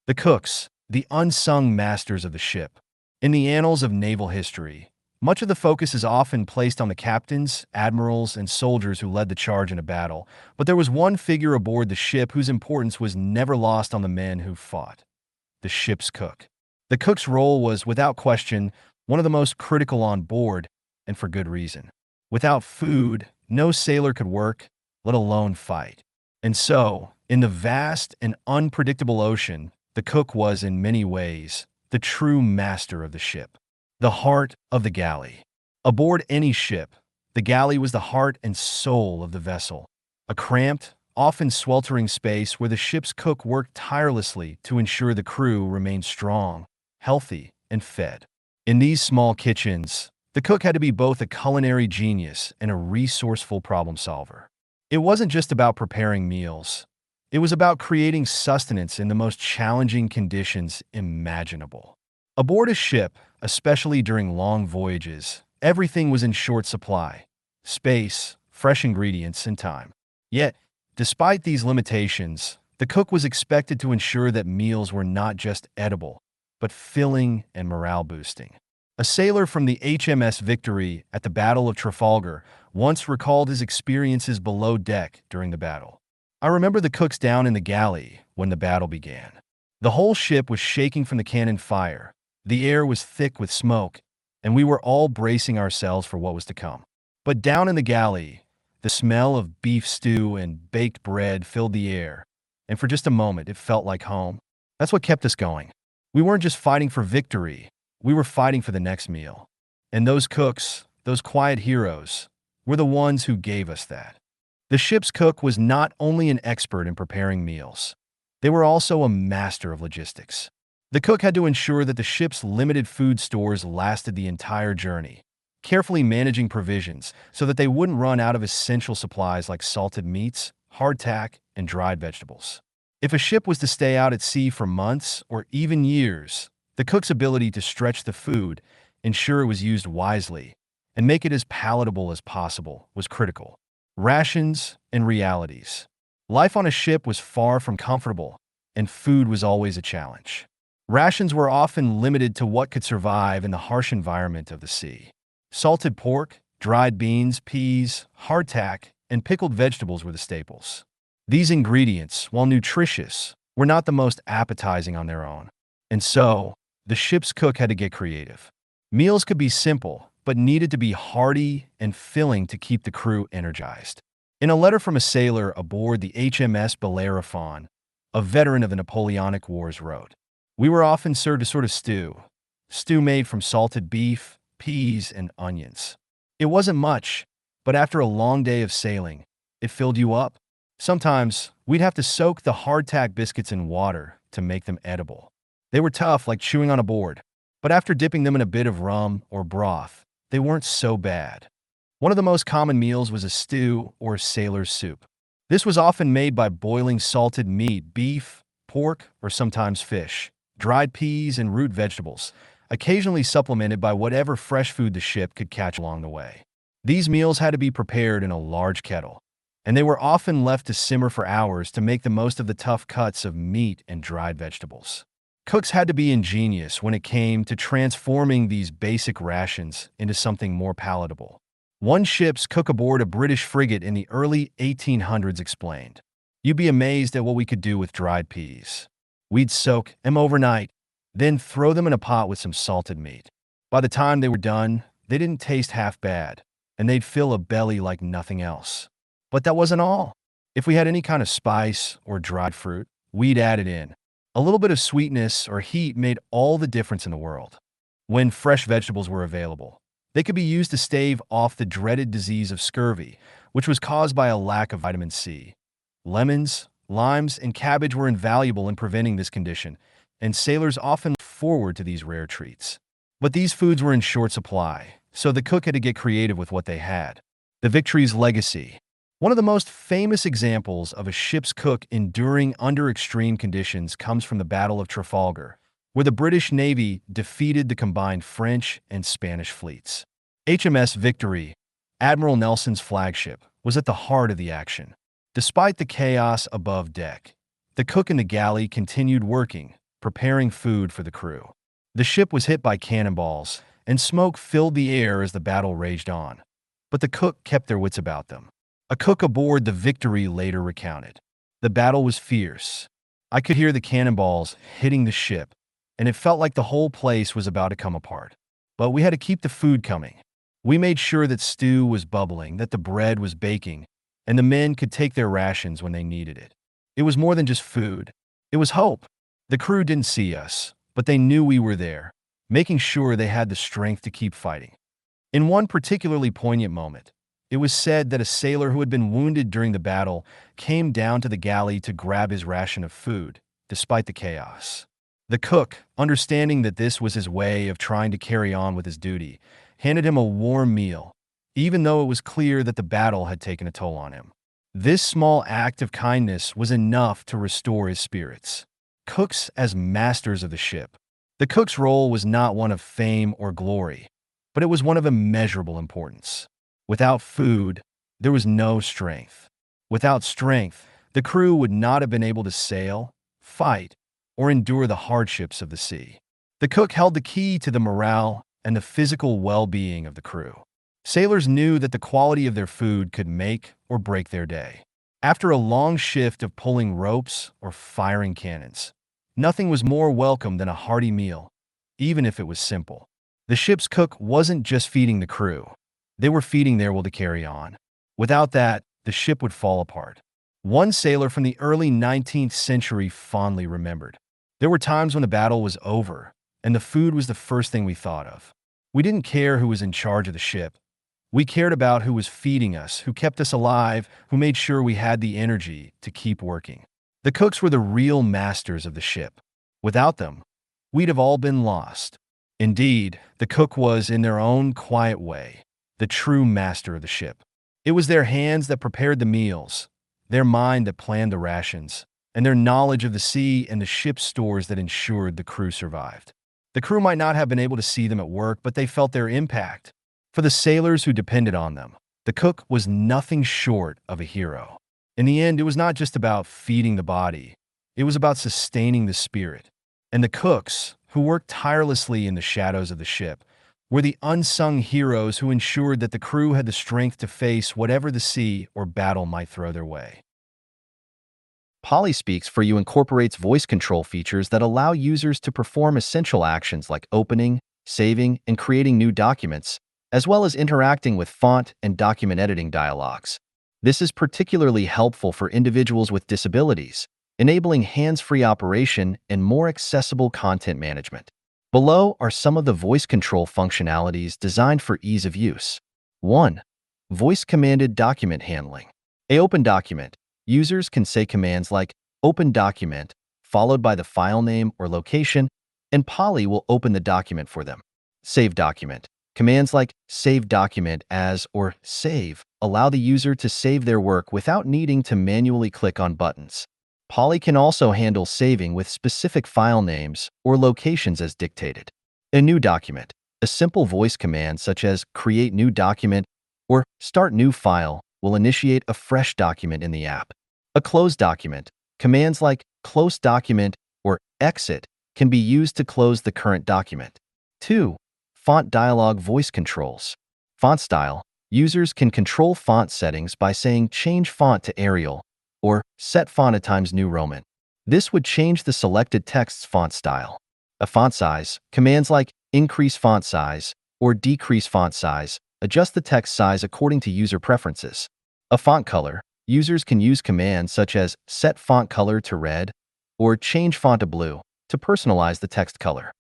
The cooks, the unsung masters of the ship. In the annals of naval history, much of the focus is often placed on the captains, admirals, and soldiers who led the charge in a battle, but there was one figure aboard the ship whose importance was never lost on the men who fought: the ship's cook. The cook's role was, without question, one of the most critical on board, and for good reason. Without food, no sailor could work, let alone fight. And so, in the vast and unpredictable ocean, the cook was, in many ways, the true master of the ship, the heart of the galley. Aboard any ship, the galley was the heart and soul of the vessel, a cramped, often sweltering space where the ship's cook worked tirelessly to ensure the crew remained strong, healthy, and fed. In these small kitchens, the cook had to be both a culinary genius and a resourceful problem solver. It wasn't just about preparing meals. It was about creating sustenance in the most challenging conditions imaginable. Aboard a ship, especially during long voyages, everything was in short supply: space, fresh ingredients, and time. Yet, despite these limitations, the cook was expected to ensure that meals were not just edible, but filling and morale-boosting. A sailor from the HMS Victory at the Battle of Trafalgar once recalled his experiences below deck during the battle. "I remember the cooks down in the galley when the battle began. The whole ship was shaking from the cannon fire, the air was thick with smoke, and we were all bracing ourselves for what was to come. But down in the galley, the smell of beef stew and baked bread filled the air, and for just a moment it felt like home. That's what kept us going. We weren't just fighting for victory, we were fighting for the next meal. And those cooks, those quiet heroes, were the ones who gave us that." The ship's cook was not only an expert in preparing meals, they were also a master of logistics. The cook had to ensure that the ship's limited food stores lasted the entire journey, carefully managing provisions so that they wouldn't run out of essential supplies like salted meats, hardtack, and dried vegetables. If a ship was to stay out at sea for months or even years, the cook's ability to stretch the food, ensure it was used wisely, and make it as palatable as possible was critical. Rations and realities. Life on a ship was far from comfortable, and food was always a challenge. Rations were often limited to what could survive in the harsh environment of the sea. Salted pork, dried beans, peas, hardtack, and pickled vegetables were the staples. These ingredients, while nutritious, were not the most appetizing on their own. And so, the ship's cook had to get creative. Meals could be simple, but needed to be hearty and filling to keep the crew energized. In a letter from a sailor aboard the HMS Bellerophon, a veteran of the Napoleonic Wars wrote, "We were often served a sort of stew made from salted beef, peas, and onions. It wasn't much, but after a long day of sailing, it filled you up. Sometimes we'd have to soak the hardtack biscuits in water to make them edible. They were tough, like chewing on a board, but after dipping them in a bit of rum or broth, they weren't so bad." One of the most common meals was a stew or sailor's soup. This was often made by boiling salted meat, beef, pork, or sometimes fish, dried peas, and root vegetables, occasionally supplemented by whatever fresh food the ship could catch along the way. These meals had to be prepared in a large kettle, and they were often left to simmer for hours to make the most of the tough cuts of meat and dried vegetables. Cooks had to be ingenious when it came to transforming these basic rations into something more palatable. One ship's cook aboard a British frigate in the early 1800s explained, "You'd be amazed at what we could do with dried peas. We'd soak them overnight, then throw them in a pot with some salted meat. By the time they were done, they didn't taste half bad, and they'd fill a belly like nothing else. But that wasn't all. If we had any kind of spice or dried fruit, we'd add it in. A little bit of sweetness or heat made all the difference in the world. When fresh vegetables were available, they could be used to stave off the dreaded disease of scurvy, which was caused by a lack of vitamin C. Lemons, limes, and cabbage were invaluable in preventing this condition, and sailors often looked forward to these rare treats. But these foods were in short supply, so the cook had to get creative with what they had. The Victory's legacy. One of the most famous examples of a ship's cook enduring under extreme conditions comes from the Battle of Trafalgar, where the British Navy defeated the combined French and Spanish fleets. HMS Victory, Admiral Nelson's flagship, was at the heart of the action. Despite the chaos above deck, the cook in the galley continued working, preparing food for the crew. The ship was hit by cannonballs, and smoke filled the air as the battle raged on. But the cook kept their wits about them. A cook aboard the Victory later recounted. The battle was fierce. I could hear the cannonballs hitting the ship, and it felt like the whole place was about to come apart. But we had to keep the food coming. We made sure that stew was bubbling, that the bread was baking, and the men could take their rations when they needed it. It was more than just food. It was hope. The crew didn't see us, but they knew we were there, making sure they had the strength to keep fighting. In one particularly poignant moment, it was said that a sailor who had been wounded during the battle came down to the galley to grab his ration of food, despite the chaos. The cook, understanding that this was his way of trying to carry on with his duty, handed him a warm meal, even though it was clear that the battle had taken a toll on him. This small act of kindness was enough to restore his spirits. Cooks as masters of the ship. The cook's role was not one of fame or glory, but it was one of immeasurable importance. Without food, there was no strength. Without strength, the crew would not have been able to sail, fight, or endure the hardships of the sea. The cook held the key to the morale and the physical well-being of the crew. Sailors knew that the quality of their food could make or break their day. After a long shift of pulling ropes or firing cannons, nothing was more welcome than a hearty meal, even if it was simple. The ship's cook wasn't just feeding the crew. They were feeding their will to carry on. Without that, the ship would fall apart. One sailor from the early 19th century fondly remembered. There were times when the battle was over, and the food was the first thing we thought of. We didn't care who was in charge of the ship. We cared about who was feeding us, who kept us alive, who made sure we had the energy to keep working. The cooks were the real masters of the ship. Without them, we'd have all been lost. Indeed, the cook was, in their own quiet way, the true master of the ship. It was their hands that prepared the meals, their mind that planned the rations, and their knowledge of the sea and the ship's stores that ensured the crew survived. The crew might not have been able to see them at work, but they felt their impact. For the sailors who depended on them, the cook was nothing short of a hero. In the end, it was not just about feeding the body. It was about sustaining the spirit. And the cooks, who worked tirelessly in the shadows of the ship, were the unsung heroes who ensured that the crew had the strength to face whatever the sea or battle might throw their way. Polyspeaks for You incorporates voice control features that allow users to perform essential actions like opening, saving, and creating new documents, as well as interacting with font and document editing dialogues. This is particularly helpful for individuals with disabilities, enabling hands-free operation and more accessible content management. Below are some of the voice control functionalities designed for ease of use. 1. Voice-commanded document handling. Open document. Users can say commands like open document, followed by the file name or location, and Poly will open the document for them. Save document. Commands like save document as or save allow the user to save their work without needing to manually click on buttons. Poly can also handle saving with specific file names or locations as dictated. A new document. A simple voice command such as create new document or start new file will initiate a fresh document in the app. A closed document. Commands like close document or exit can be used to close the current document. 2. Font dialog voice controls. Font style. Users can control font settings by saying change font to Arial or set font at Times New Roman. This would change the selected text's font style. A font size. Commands like increase font size or decrease font size adjust the text size according to user preferences. A font color. Users can use commands such as set font color to red or change font to blue to personalize the text color.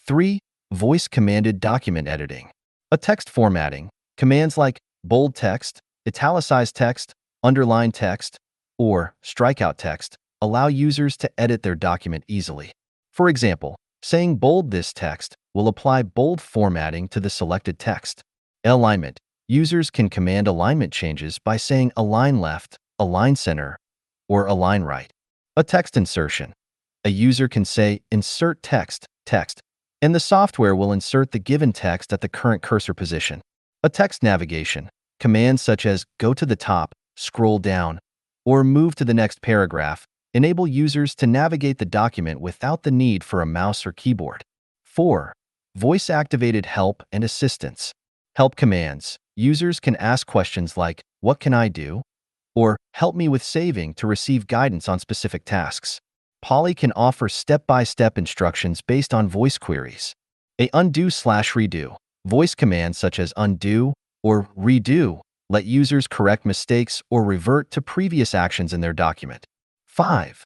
3. Voice-commanded document editing. A text formatting. Commands like bold text, italicized text, underline text, or strikeout text allow users to edit their document easily. For example, saying bold this text will apply bold formatting to the selected text. Alignment. Users can command alignment changes by saying align left, align center, or align right. A text insertion. A user can say insert text, and the software will insert the given text at the current cursor position. A text navigation. Commands such as go to the top, scroll down, or move to the next paragraph enable users to navigate the document without the need for a mouse or keyboard. 4. Voice-activated help and assistance. Help commands. Users can ask questions like, "What can I do?" or "Help me with saving" to receive guidance on specific tasks. Poly can offer step-by-step instructions based on voice queries. A undo/redo. Voice commands such as undo or redo let users correct mistakes or revert to previous actions in their document. 5.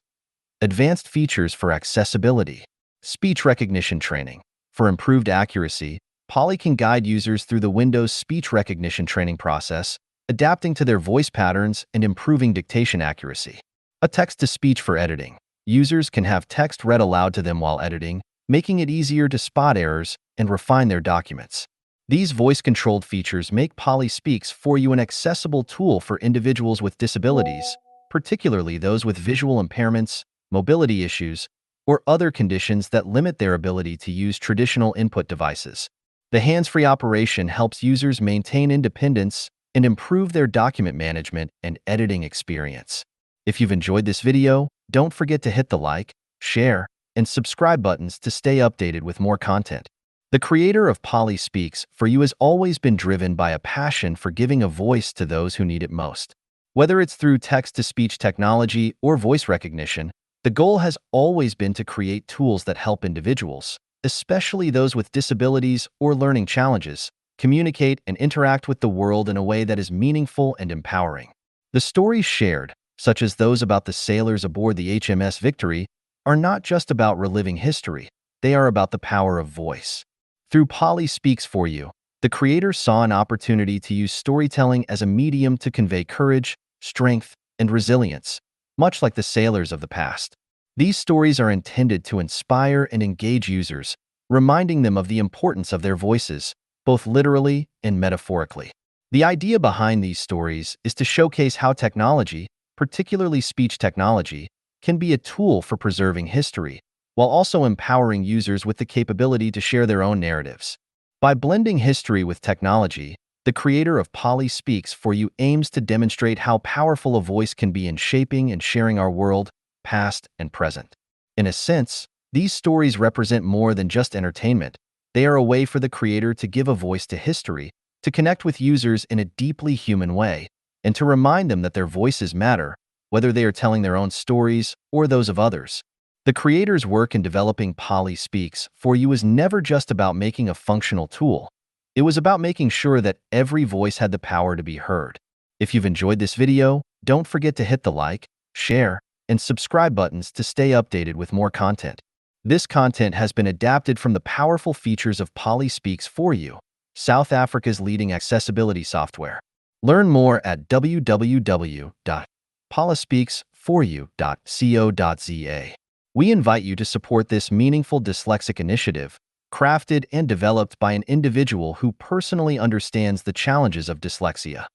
Advanced features for accessibility. Speech recognition training. For improved accuracy, Poly can guide users through the Windows speech recognition training process, adapting to their voice patterns and improving dictation accuracy. A text-to-speech for editing. Users can have text read aloud to them while editing, making it easier to spot errors and refine their documents. These voice-controlled features make Poly Speaks for You an accessible tool for individuals with disabilities, particularly those with visual impairments, mobility issues, or other conditions that limit their ability to use traditional input devices. The hands-free operation helps users maintain independence and improve their document management and editing experience. If you've enjoyed this video, don't forget to hit the like, share, and subscribe buttons to stay updated with more content. The creator of Poly Speaks for You has always been driven by a passion for giving a voice to those who need it most. Whether it's through text-to-speech technology or voice recognition, the goal has always been to create tools that help individuals, especially those with disabilities or learning challenges, communicate and interact with the world in a way that is meaningful and empowering. The stories shared, such as those about the sailors aboard the HMS Victory, are not just about reliving history, they are about the power of voice. Through Poly Speaks for You, the creator saw an opportunity to use storytelling as a medium to convey courage, strength, and resilience, much like the sailors of the past. These stories are intended to inspire and engage users, reminding them of the importance of their voices, both literally and metaphorically. The idea behind these stories is to showcase how technology, particularly speech technology, can be a tool for preserving history, while also empowering users with the capability to share their own narratives. By blending history with technology, the creator of Poly Speaks for You aims to demonstrate how powerful a voice can be in shaping and sharing our world, past and present. In a sense, these stories represent more than just entertainment. They are a way for the creator to give a voice to history, to connect with users in a deeply human way, and to remind them that their voices matter, whether they are telling their own stories or those of others. The creator's work in developing Poly Speaks for You is never just about making a functional tool. It was about making sure that every voice had the power to be heard. If you've enjoyed this video, don't forget to hit the like, share, and subscribe buttons to stay updated with more content. This content has been adapted from the powerful features of Poly Speaks for You, South Africa's leading accessibility software. Learn more at www.polyspeaksforyou.co.za. We invite you to support this meaningful dyslexic initiative, crafted and developed by an individual who personally understands the challenges of dyslexia.